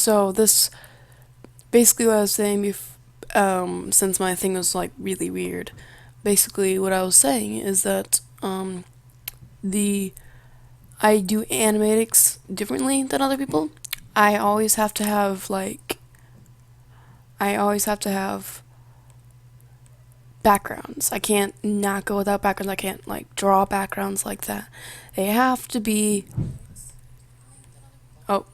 So this basically what I was saying since my thing was like really weird. Basically, what I was saying is that the I do animatics differently than other people. I always have to have like I always have to have backgrounds. I can't not go without backgrounds. I can't like draw backgrounds like that. They have to be oh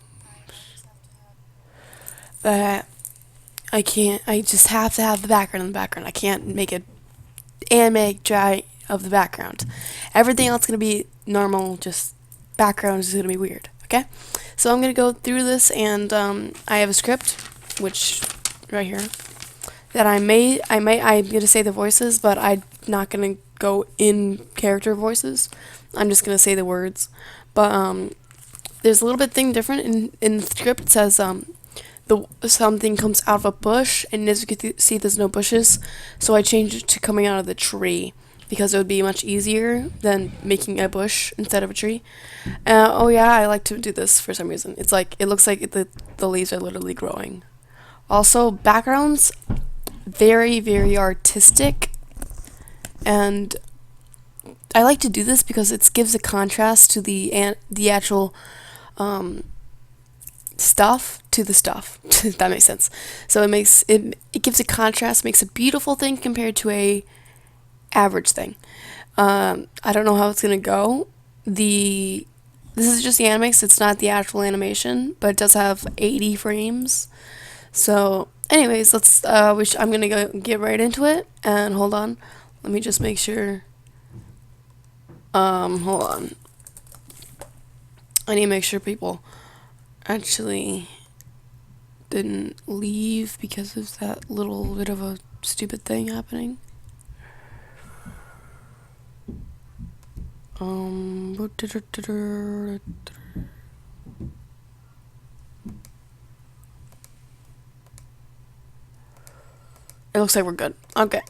that I can't. I just have to have the background in the background. I can't make an anime dry of the background. Everything else is gonna be normal. Just background is gonna be weird. Okay, so I'm gonna go through this, and I have a script, which right here that I'm gonna say the voices, but I'm not gonna go in character voices. I'm just gonna say the words. But there's a little bit thing different in the script. It says the something comes out of a bush, and as you can see, there's no bushes, so I changed it to coming out of the tree because it would be much easier than making a bush instead of a tree. Oh yeah, I like to do this for some reason. It's like it looks like the leaves are literally growing. Also, backgrounds very very artistic, and I like to do this because it gives a contrast to the actual stuff to the stuff. If that makes sense. So it gives a contrast, makes a beautiful thing compared to a average thing. I don't know how it's gonna go. This is just the animates. It's not the actual animation, but it does have 80 frames. So, anyways, I'm gonna get right into it. And hold on, let me just make sure. Hold on. I need to make sure people actually didn't leave because of that little bit of a stupid thing happening. It looks like we're good. Okay.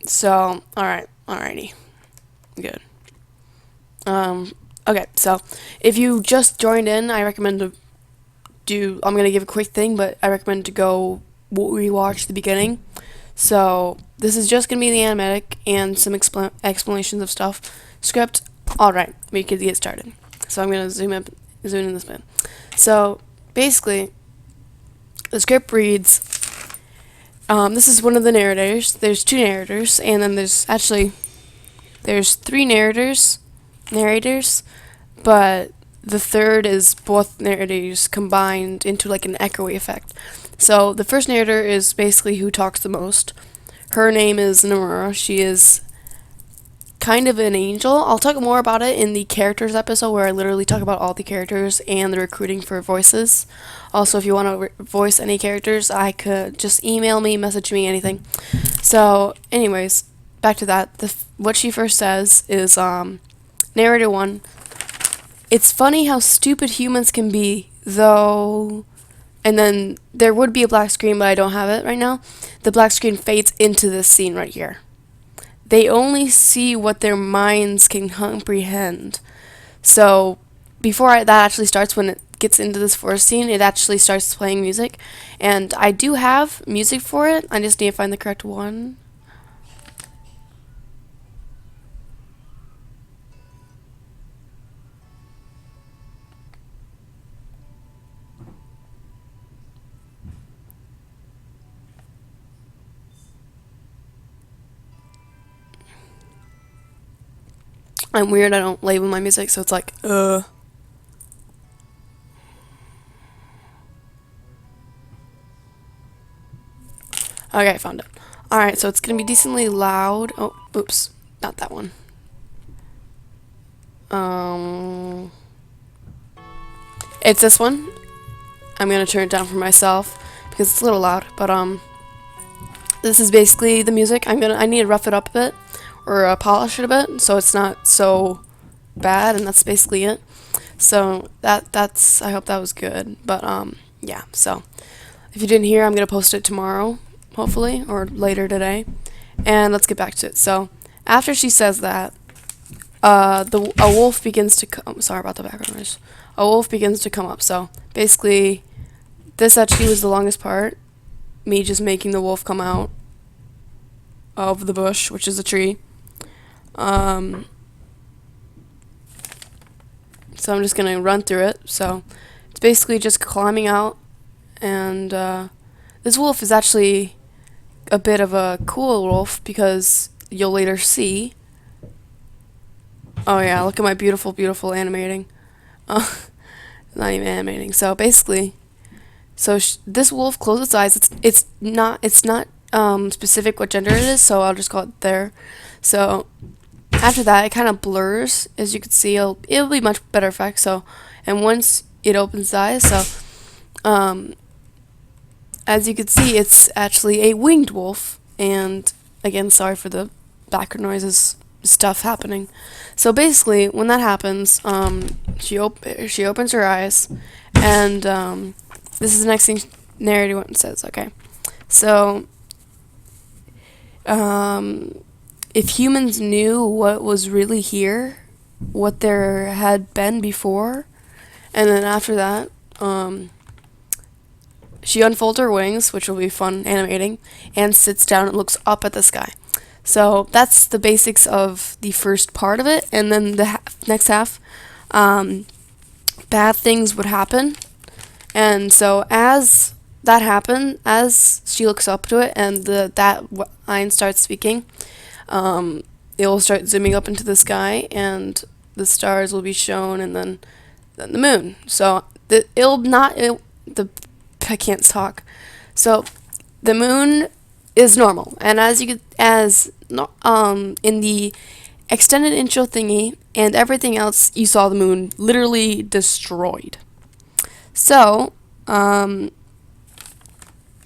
So, alrighty. Good. Okay, so if you just joined in, I recommend I'm gonna give a quick thing, but I recommend to go rewatch the beginning. So, this is just gonna be the animatic and some explanations of stuff. Script, alright, we could get started. So, I'm gonna zoom in this bit. So, basically, the script reads, this is one of the narrators. There's two narrators, and then there's three narrators, but the third is both narrators combined into like an echoey effect. So the first narrator is basically who talks the most. Her name is Nomura. She is kind of an angel. I'll talk more about it in the characters episode where I literally talk about all the characters and the recruiting for voices. Also, if you want to voice any characters, I could just email me, message me, anything. So, anyways, back to that. What she first says is, narrator 1, it's funny how stupid humans can be, though. And then there would be a black screen, but I don't have it right now. The black screen fades into this scene right here. They only see what their minds can comprehend. So before that actually starts, when it gets into this forest scene, it actually starts playing music. And I do have music for it. I just need to find the correct one. I'm weird, I don't label my music, so it's like, Okay, I found it. Alright, so it's gonna be decently loud. Oh, oops. Not that one. It's this one. I'm gonna turn it down for myself because it's a little loud, but this is basically the music. I need to rough it up a bit or polish it a bit so it's not so bad, and that's basically it. So that's I hope that was good. But yeah, so if you didn't hear, I'm gonna post it tomorrow, hopefully, or later today. And let's get back to it. So after she says that, a wolf begins to come. Sorry about the background noise. a wolf begins to come up. So basically, this actually was the longest part. Me just making the wolf come out of the bush, which is a tree. So I'm just gonna run through it. So it's basically just climbing out, and this wolf is actually a bit of a cool wolf because you'll later see. Oh yeah, look at my beautiful, beautiful animating. Not even animating. So basically, this wolf closes its eyes. It's not specific what gender it is, so I'll just call it there. So after that, it kind of blurs, as you can see. It'll be much better effect. So, and once it opens its eyes, so as you can see, it's actually a winged wolf. And again, sorry for the background noises, stuff happening. So basically, when that happens, she opens her eyes, and this is the next thing narrative one says. Okay, so if humans knew what was really here, what there had been before, and then after that, she unfolds her wings, which will be fun animating, and sits down and looks up at the sky. So that's the basics of the first part of it, and then the next half, bad things would happen. And so as that happened, as she looks up to it and that line starts speaking, it will start zooming up into the sky, and the stars will be shown, and then the moon. So I can't talk. So the moon is normal, and in the extended intro thingy and everything else, you saw the moon literally destroyed. So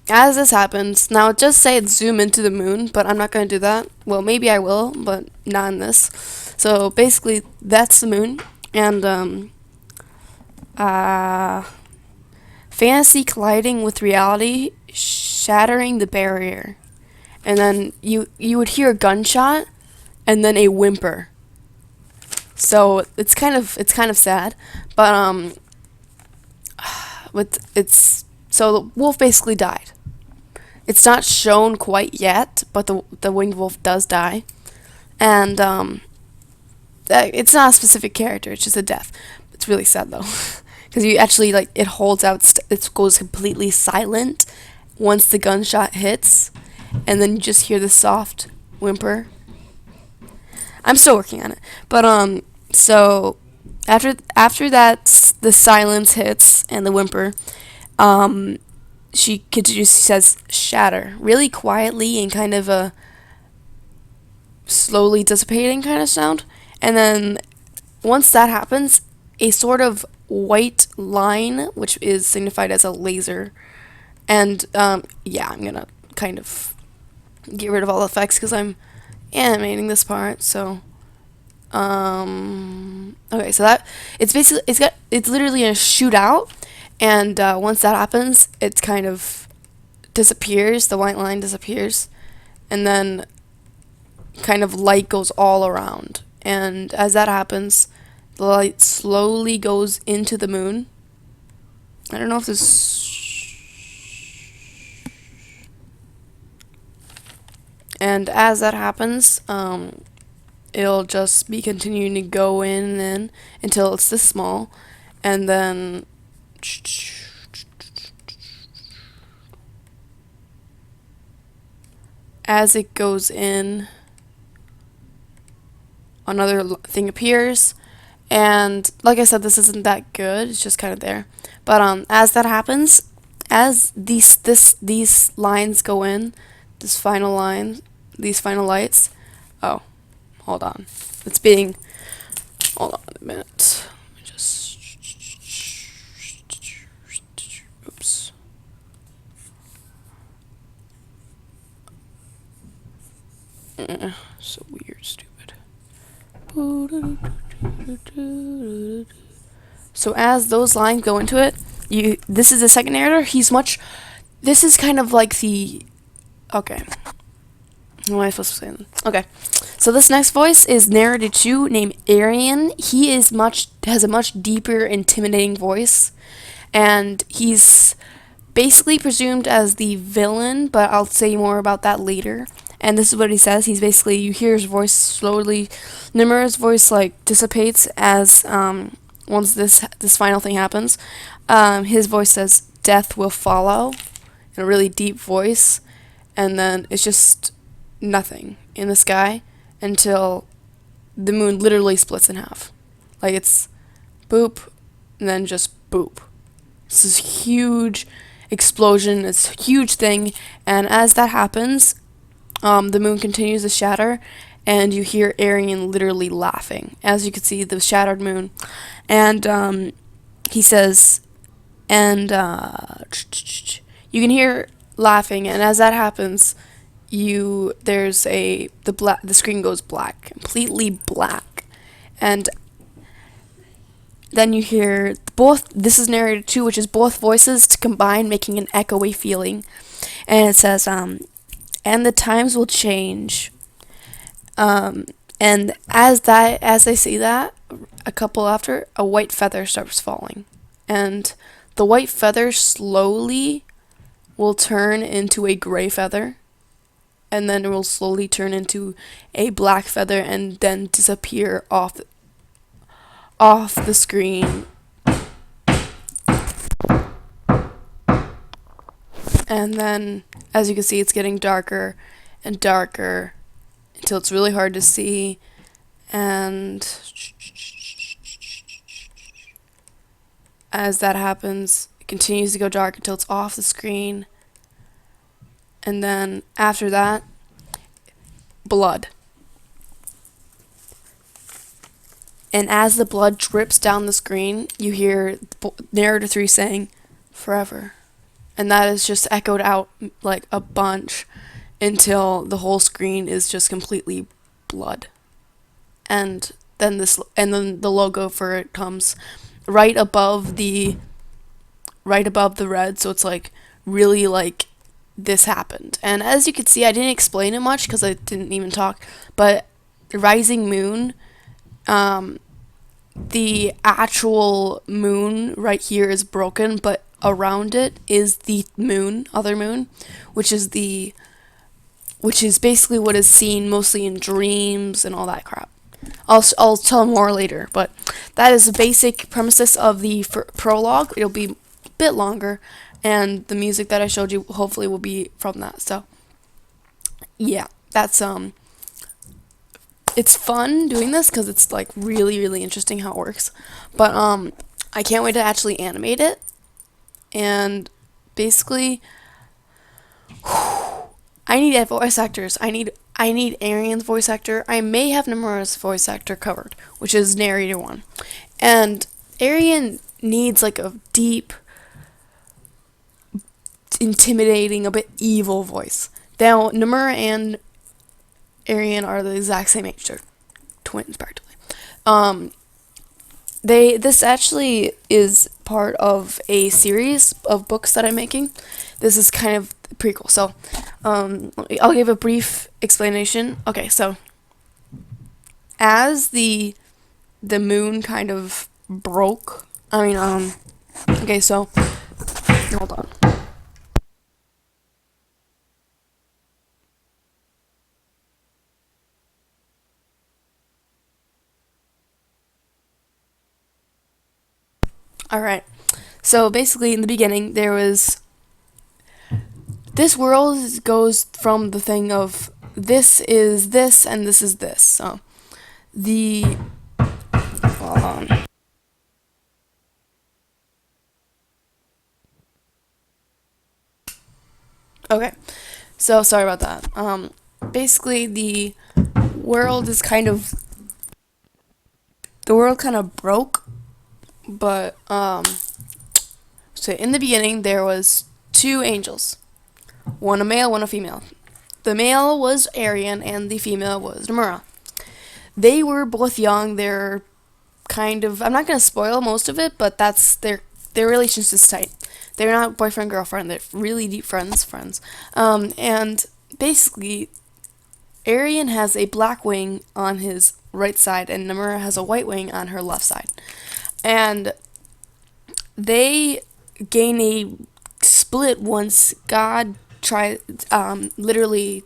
as this happens, now just say it's zoom into the moon, but I'm not going to do that. Well, maybe I will, but not in this. So basically, that's the moon, and fantasy colliding with reality, shattering the barrier. And then you would hear a gunshot, and then a whimper. So it's kind of sad, but so the wolf basically died. It's not shown quite yet, but the winged wolf does die, and it's not a specific character. It's just a death. It's really sad though, because you actually it holds out. It goes completely silent once the gunshot hits, and then you just hear the soft whimper. I'm still working on it, but so after that, the silence hits and the whimper, she continues. She says shatter really quietly and kind of a slowly dissipating kind of sound, and then once that happens, a sort of white line, which is signified as a laser, and yeah, I'm gonna kind of get rid of all the effects because I'm animating this part. So okay, so that it's literally gonna shoot out, and once that happens, it kind of disappears. The white line disappears, and then kind of light goes all around. And as that happens, the light slowly goes into the moon. I don't know if this. And as that happens, it'll just be continuing to go in and in until it's this small, and then as it goes in, another thing appears, and like I said, this isn't that good. It's just kind of there. But as that happens, as these lines go in, this final line, these final lights. Oh, hold on. It's being. Hold on a minute. Let me just. Oops. So weird, stupid. So as those lines go into it, this is the second narrator. This is kind of like the. Okay. What am I supposed to say? Okay. So this next voice is narrated to named Arian. He has a much deeper, intimidating voice, and he's basically presumed as the villain, but I'll say more about that later. And this is what he says. He's basically, you hear his voice slowly. Nimura's voice like dissipates as once this final thing happens. His voice says, "Death will follow," in a really deep voice, and then it's just nothing in the sky until the moon literally splits in half. Like it's boop, and then just boop. It's this huge explosion, this huge thing, and as that happens, the moon continues to shatter, and you hear Arian literally laughing, as you can see the shattered moon, and he says, and you can hear laughing, and as that happens, the screen goes black, completely black, and then you hear both. This is narrated too, which is both voices to combine, making an echoey feeling, and it says, and the times will change. And as they say that, a couple after, a white feather starts falling, and the white feather slowly will turn into a gray feather, and then it will slowly turn into a black feather, and then disappear off the screen. And then, as you can see, it's getting darker and darker until it's really hard to see. And as that happens, it continues to go dark until it's off the screen. And then after that, blood. And as the blood drips down the screen, you hear narrator 3 saying, "Forever." And that is just echoed out like a bunch until the whole screen is just completely blood. And then the logo for it comes right above the red, so it's like really like this happened. And as you can see, I didn't explain it much because I didn't even talk, but the rising moon, the actual moon right here is broken, but around it is the other moon, which is basically what is seen mostly in dreams and all that crap. I'll tell more later, but that is the basic premises of the prologue. It'll be a bit longer, and the music that I showed you hopefully will be from that. So yeah, that's it's fun doing this because it's like really, really interesting how it works. But I can't wait to actually animate it. And basically, I need voice actors. I need Arian's voice actor. I may have Nomura's voice actor covered, which is narrator 1. And Arian needs like a deep, intimidating, a bit evil voice. Now, Nomura and Arian are the exact same age. They're twins practically. This actually is part of a series of books that I'm making. This is kind of prequel. So, I'll give a brief explanation. Okay, so as the moon kind of broke. Okay, so hold on. Alright, so basically in the beginning there was, this world goes from the thing of this is this and this is this. So hold on. Okay, so sorry about that. Basically the world kind of broke, but so in the beginning there was 2 angels, one a male, one a female. The male was Arian and the female was Nomura. They were both young. They're kind of, I'm not gonna spoil most of it, but that's their relationship is tight. They're not boyfriend girlfriend. They're really deep friends. And basically Arian has a black wing on his right side, and Namura has a white wing on her left side. And they gain a split once God literally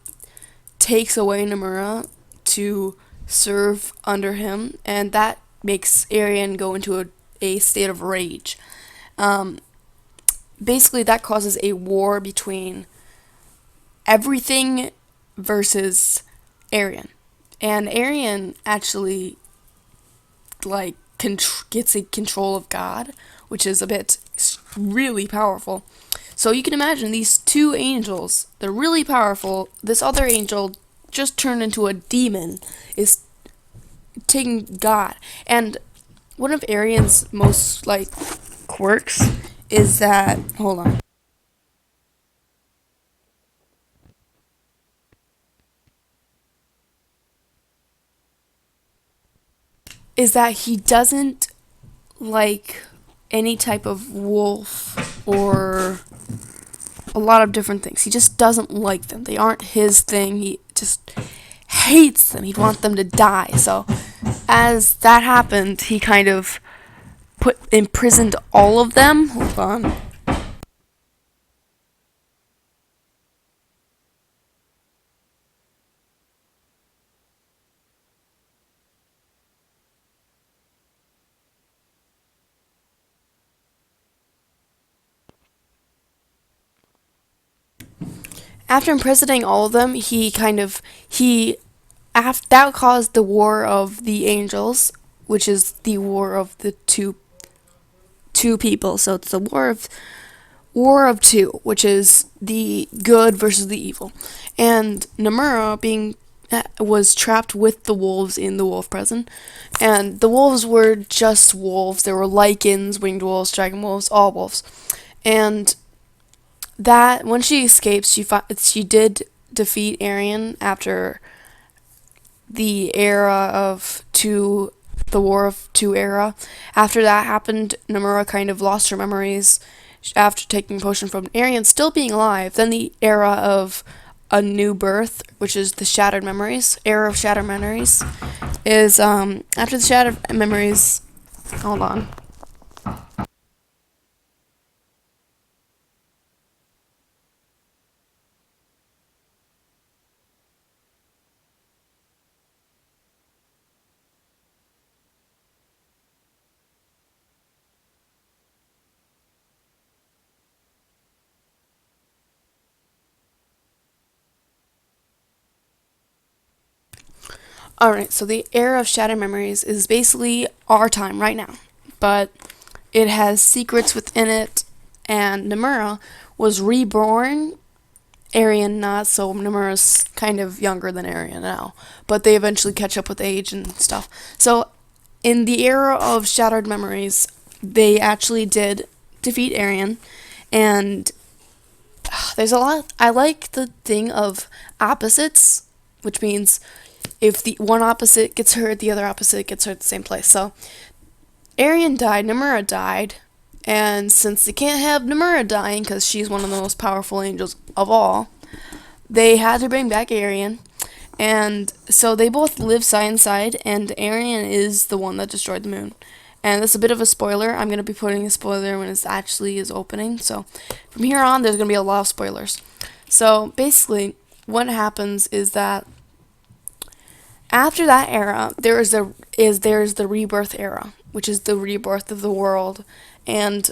takes away Namura to serve under him, and that makes Arian go into a state of rage. Um, Basically, that causes a war between everything versus Arian. And Arian actually gets a control of God, which is a bit really powerful. So you can imagine these two angels, they're really powerful. This other angel just turned into a demon, is taking God. And one of Arian's most quirks is that, hold on, is that he doesn't like any type of wolf or a lot of different things. He just doesn't like them. They aren't his thing. He just hates them. He'd want them to die. So as that happened, he kind of imprisoned all of them. Hold on. After imprisoning all of them, that caused the War of the Angels, which is the war of the two people. So it's the War of Two, which is the good versus the evil. And Namura was trapped with the wolves in the wolf prison, and the wolves were just wolves. There were lichens, winged wolves, dragon wolves, all wolves. And that when she escapes, she did defeat Arian after the War of Two era. After that happened, Namura kind of lost her memories after taking potion from Arian still being alive. Then the era of a new birth, which is the shattered memories, era of shattered memories, is after the shattered memories. Hold on. Alright, so the era of shattered memories is basically our time right now, but it has secrets within it, and Namura was reborn. Arian not, so Namura's kind of younger than Arian now, but they eventually catch up with age and stuff. So, in the era of shattered memories, they actually did defeat Arian, and there's a lot. I like the thing of opposites, which means if the one opposite gets hurt, the other opposite gets hurt at the same place. So Arian died, Namura died, and since they can't have Namura dying because she's one of the most powerful angels of all, they had to bring back Arian. And so they both live side by side, and Arian is the one that destroyed the moon. And that's a bit of a spoiler. I'm going to be putting a spoiler when it actually is opening. So from here on, there's going to be a lot of spoilers. So basically, what happens is that after that era, there's the rebirth era, which is the rebirth of the world, and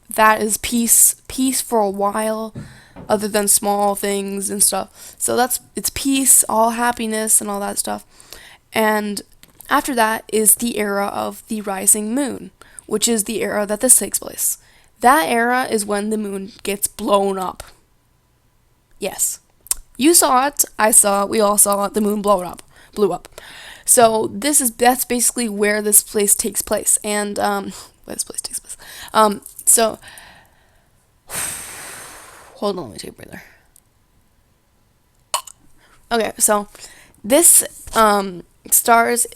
that is peace for a while, other than small things and stuff. So it's peace, all happiness, and all that stuff. And after that is the era of the rising moon, which is the era that this takes place. That era is when the moon gets blown up. Yes. You saw it, I saw it, we all saw it, the moon blew up. So that's basically where this place takes place. And where this place takes place. So hold on, let me take a breather. Okay, so this stars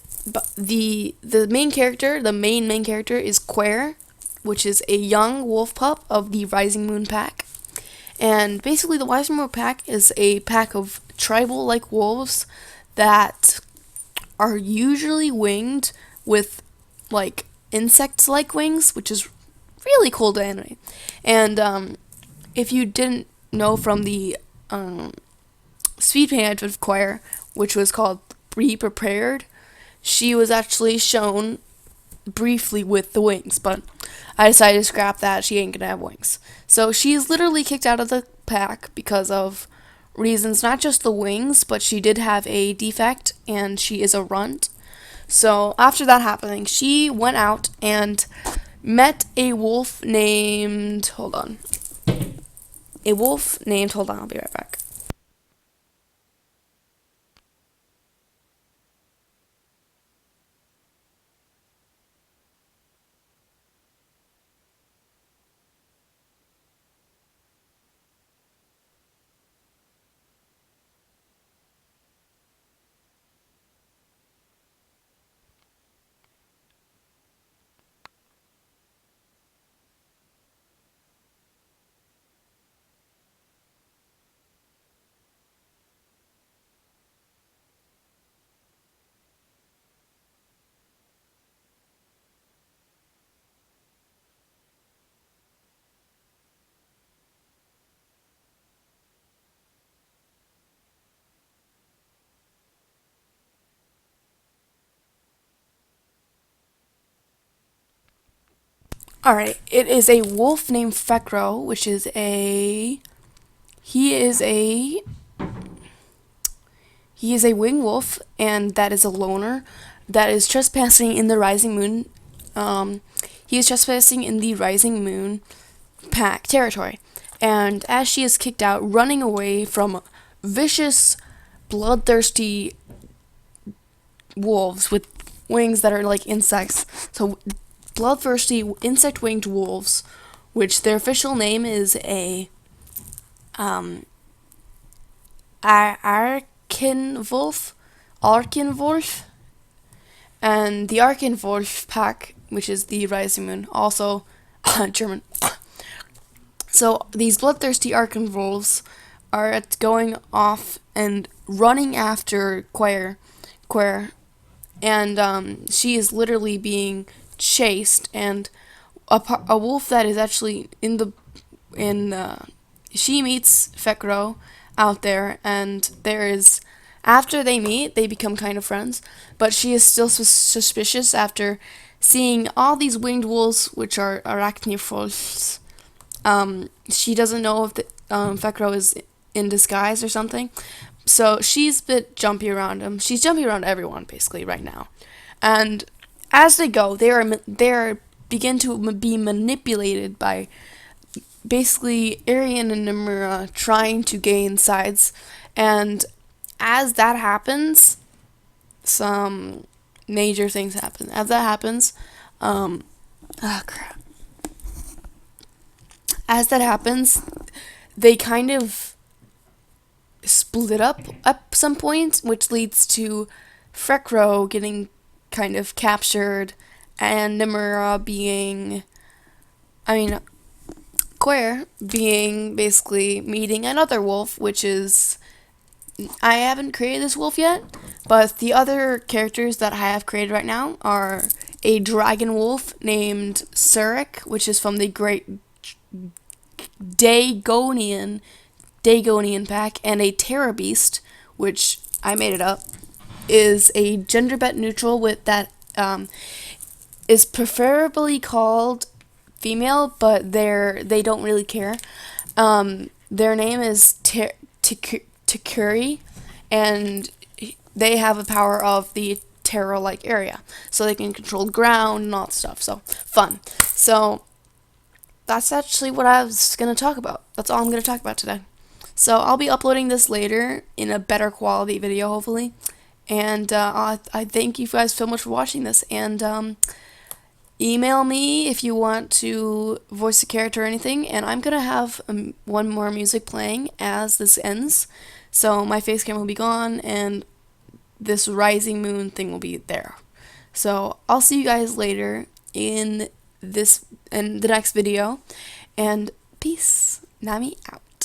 the main character. The main character is Quare, which is a young wolf pup of the Rising Moon pack, And basically, the Weissenmoor pack is a pack of tribal-like wolves that are usually winged with like insects-like wings, which is really cool to animate. And if you didn't know from the speed paint of Choir, which was called Be Prepared, she was actually shown briefly with the wings, but I decided to scrap that. She ain't gonna have wings. So she's literally kicked out of the pack because of reasons, not just the wings, but she did have a defect and she is a runt. So after that happening, she went out and met a wolf named, hold on, I'll be right back. Alright, it is a wolf named Fekro, which is he is a he is a winged wolf, and that is a loner that is trespassing in the Rising Moon. He is trespassing in the Rising Moon pack territory, and as she is kicked out, running away from vicious, bloodthirsty wolves with wings that are like insects. So, bloodthirsty insect-winged wolves, which their official name is a Arkenwolf, Arkenwolf, and the Arkenwolf pack, which is the Rising Moon, also German. So these bloodthirsty Arkenwolves are going off and running after Quair, and she is literally being chased, and a wolf that is actually she meets Fekro out there, and there is, after they meet, they become kind of friends, but she is still suspicious after seeing all these winged wolves, which are arachnifolds. She doesn't know if Fekro is in disguise or something, so she's a bit jumpy around him. She's jumpy around everyone basically right now, and as they go, they begin to be manipulated by basically Arian and Nimura trying to gain sides, and as that happens, some major things happen. As that happens, oh crap. As that happens, they kind of split up at some point, which leads to Fekro getting kind of captured, and Nimura being, Quair being basically meeting another wolf, which is, I haven't created this wolf yet, but the other characters that I have created right now are a dragon wolf named Surik, which is from the Great Dagonian pack, and a Terra Beast, which I made it up, is a gender bet neutral with that is preferably called female, but they don't really care. Their name is Takuri, and they have a power of the Terra-like area, so they can control ground and all that stuff. So fun. So that's actually what I was gonna talk about. That's all I'm gonna talk about today. So I'll be uploading this later in a better quality video, hopefully. And I thank you guys so much for watching this. And email me if you want to voice a character or anything. And I'm gonna have one more music playing as this ends. So my face cam will be gone, and this Rising Moon thing will be there. So I'll see you guys later in the next video. And peace. Nami out.